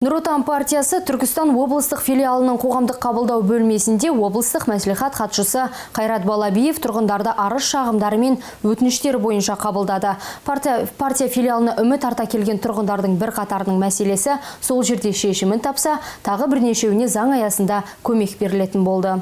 Нұр Отан партиясы Түркістан облыстық филиалының қоғамдық қабылдау бөлмесінде облыстық мәслихат хатшысы Қайрат Балабиев тұрғындарды арыз шағымдары мен өтініштері бойынша қабылдады. Партия филиалына үміт арта келген тұрғындардың бір қатарының мәселесі сол жерде шешімін тапса, тағы бірнешеуіне заң аясында көмек берілетін болды.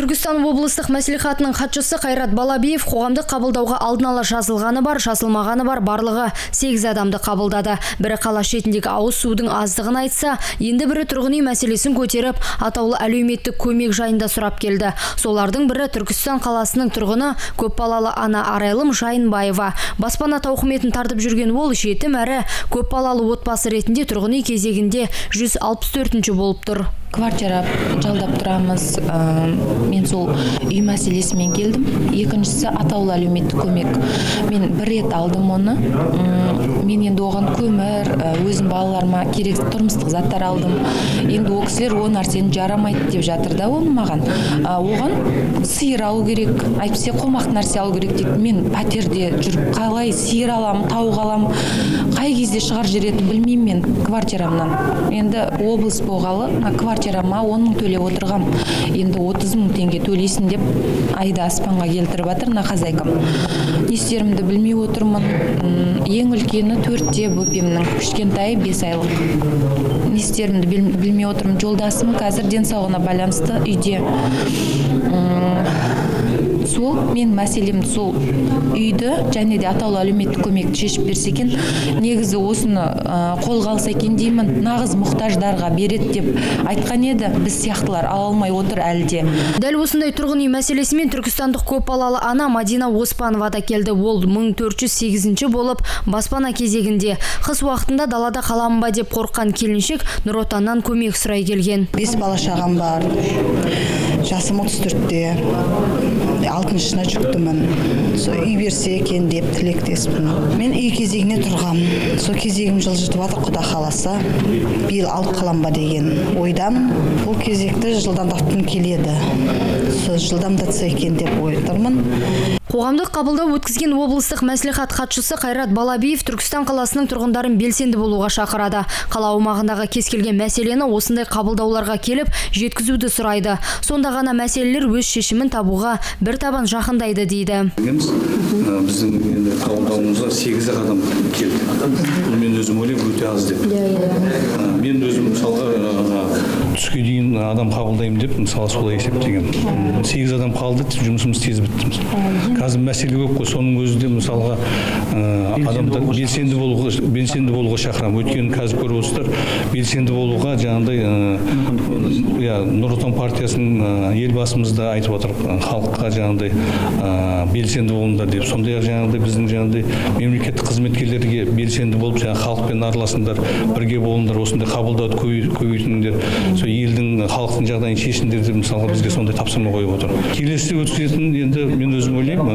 Түркістан облыстық мәслихатының хатшысы Қайрат Балабиев қоғамдық қабылдауға алдын ала жазылғаны бар, жазылмағаны бар барлығы 8 адамды қабылдады. Бірі қала шетіндегі ауыз судың аздығын айтса, енді бірі тұрғын үй мәселесін көтеріп, атаулы әлеуметтік көмек жайында сұрап келді. Солардың бірі Түркістан қаласының тұрғыны көпбалалы ана Арайлым Жайынбаева. Баспана тауқыметін тартып жүрген ол жетім әрі көпбалалы отбасы ретінде тұрғын үй кезегінде 164-ші болып тұр. Квартира жалдап тұрамыз. Мен сол үй мәселесімен келдім. Екіншісі атаулы әлеуметтік көмек. Мен бір рет алдым оны. Мен енді оған көмір, өзім балаларыма керек тұрмыстық заттар алдым. Енді ол кісілер о нәрсені жарамайды деп жатыр да оны маған. Оған сиыр алу керек, әйтпесе қомақты нәрсе алу керек дейді. Мен пәтерде жүріп қалай сиыр алам, тауық алам, қай кезде шығар жүретін білмеймін мен квартирамнан. Енді облыс болғалы квартирама 10 мың төлеп отырғам. Енді 30 мың теңге төлейсің деп айда аспанға келтіріп жатыр хозяйкам. Не істерімді білмей отырмын. Ең үлкені 4-те бөпемнің, кішкентайы 5 айлық. Не істерімді білмей отырмын. Жолдасым қазір денсаулығына байланысты үйде. Сол мен мәселем сол үйді және де атаулы әлеуметтік көмекті шешіп берсе екен, негізі осыны қолға алса екен деймін, нағыз мұқтаждарға береді деп айтқан еді, біз сияқтылар ала алмай отыр әлде. Дәл осындай тұрғын үй мәселесімен түркістандық көпбалалы ана Мадина Оспанова да келді. Ол 1408-ші болып баспана кезегінде. Қыс уақытында далада қаламын ба деп қорыққан келіншек Нұр Отаннан көмек сұрай келген. 5 бала шағам бар. Жасым 34-те. 6-шына жүктімін. Сол үй берсе екен деп тілектеспін. Мен үй кезегіне тұрғам. Сол кезегім жылжытып жатыр, Құда қаласа. Биыл алып қалам ба деген ойдам. Бұл кезекті жылдамдатқым келеді. Сол жылдамдатса екен деп отырмын. Қоғамдық қабылдау өткізген облыстық мәслихат хатшысы Қайрат Балабиев Түркістан қаласының тұрғындарын белсенді болуға шақырады. Қала аумағындағы кез келген мәселені осындай қабылдауларға келіп жеткізуді сұрайды. Сонда ғана мәселелер өз шешімін табуға бір табан жақындайды дейді. Біздің қабылдауымызға 8 адам келді. Мен өзім ойлаймын өте аз деп. Мен өзім мысалға түске дейін адам қабылдаймын деп мысалы солай есептеген. 8 адам қалды, жұмысымыз тез бітті. Қазір мәселе көп қой, соның өзінде мысалға адамдар белсенді болуға шақырамын. Өйткені қазір көріп отырсыздар, белсенді болуға жаңағыдай Нұр Отан партиясының елбасымыз да айтып отыр, халыққа жаңағыдай белсенді болыңдар деп. Сондай-ақ жаңағыдай біздің жаңағыдай мемлекеттік қызметкерлерге белсенді болып, халықпен араласыңдар, бірге болыңдар, осындай қабылдауды көбейтіңдер. Сол елдің, халықтың жағдайын шешіңдер деп мысалға бізге сондай тапсырма қойып отыр. Келесі өткізетін енді мен өзім ойлаймын,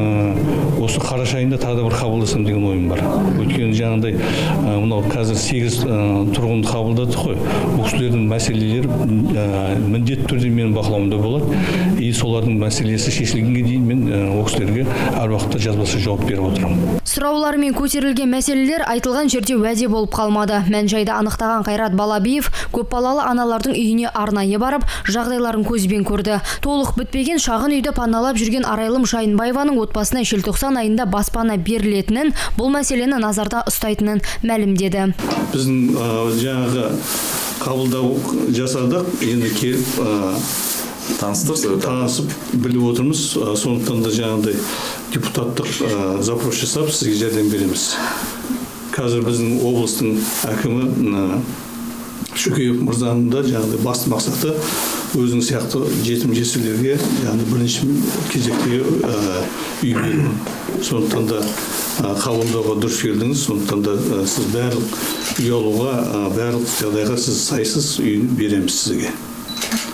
осы қараша айында тағы да бір қабылдасам деген ойым бар. Өйткені жаңағыдай мынау қазір 8 тұрғынды қабылдадық қой. Бұл кісілердің мәселелері міндетті түрде менің бақылауымда болады. И солардың мәселесі шешілгенге дейін мен ол кісілерге әр уақытта жазбаша жауап беріп отырамын. Сұраулармен көтерілген мәселелер айтылған жерде уәде болып қалмады. Мән-жайды анықтаған Қайрат Балабиев көпбалалы аналардың үйіне арнайы барып, жағдайларын көзбен көрді. Толық бітпеген шағын үйді паналап жүрген Арайлым Жайынбаеваның отбасына желтоқсан айында баспана берілетінін, бұл мәселені назарда ұстайтынын мәлімдеді. Біздің жаңағы қабылдау жасадық, енді келіп танысып біліп отырмыз. Сондықтан да жаңағыдай депутаттық запрос жасап сізге жәрдем береміз. Қазір біздің облыстың әкімі Шөкеев мырзаның да жаңағыдай басты мақсаты өзінің сияқты жетім жесірлерге бірінші кезекте үй беру. Сондықтан да қабылдауға дұрыс келдіңіз. Сондықтан да сіз барлық үй алуға, барлық жағдайға сіз сайсыз үй береміз сізге.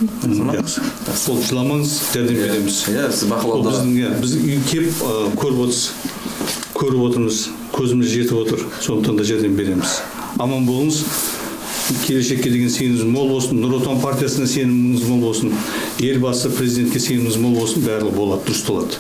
Жақсы. Сол жыламаңыз, жәрдем береміз. Біз үй кеп көріп отырмыз, көзіміз жетіп отыр. Сондықтан да жәрдем береміз. Аман болыңыз. Келешекке деген сеніміңіз мол болсын. Нұр Отан партиясына сеніміңіз мол болсын. елбасы президентке сеніміміз мол болсын, барлығы болады, дұрысталады.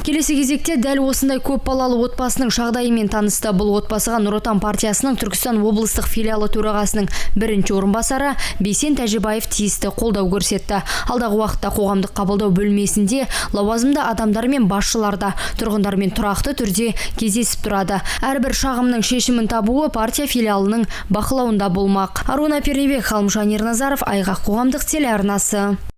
Келесі кезекте дәл осындай көп балалы отбасының жағдайымен танысты. Бұл отбасыға Нұр Отан партиясының Түркістан облыстық филиалы төрағасының бірінші орынбасары Бейсен Тәжібаев тиісті қолдау көрсетті. Алдағы уақытта қоғамдық қабылдау бөлмесінде лауазымды адамдар мен басшыларда тұрғындармен тұрақты түрде кездесіп тұрады. Әрбір шағымның шешімін табуы партия филиалының бақылауында болмақ. Аруна Пернебек, Ғалымжан Ерназаров, Айғақ қоғамдық телеарнасы.